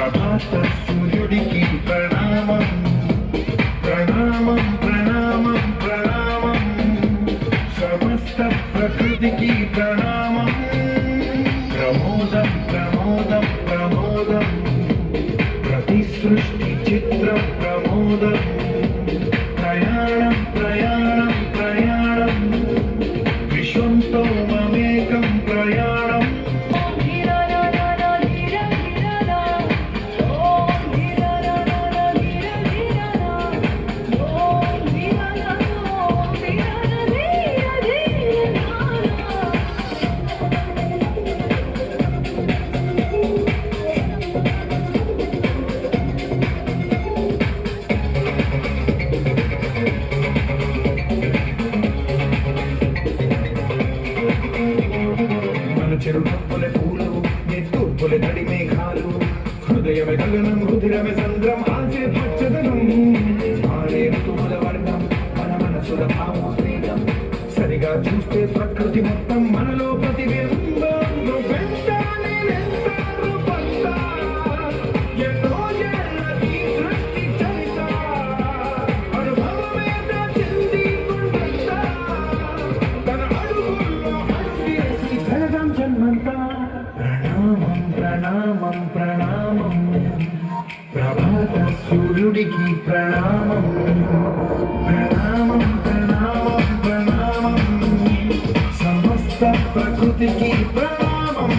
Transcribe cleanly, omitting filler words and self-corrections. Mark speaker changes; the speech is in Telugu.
Speaker 1: ప్రభాత సూర్యుడికి ప్రణామం ప్రణామం ప్రణామం ప్రణామం సమస్త ప్రకృతికి ప్రణామం ప్రమోదం ప్రమోదం ప్రమోదం ప్రతి సృష్టి చిత్రం ప్రమోదం ప్రయాణం ప్రయాణం ప్రయాణం విశ్వంతో మమేకం ప్రయాణం చెరుపుల పూలు నెత్తూర్పుల నడి మేఘాలు హృదయమే గగనం రుధిరమే సంద్రం ఆసే పచ్చదనం ఆడే ఋతువుల వర్గం మన మనసుల భావోద్వేగం సరిగా చూస్తే ప్రకృతి మొత్తం మనలో ప్రతిబింబం నువ్వెంతానే నెత్తారు పంట ఎన్నో ఏళ్ళకి సృష్టి చరిత అనుభవమేద చెంది కొండంత తన అడుగుల్లో అడుగేసి జరగం జన్మంతా ప్రణామం ప్రణామం ప్రణామం ప్రభాత సూర్యుడికి ప్రణామం ప్రణామం ప్రణామం ప్రణామం సమస్త ప్రకృతికి ప్రణామం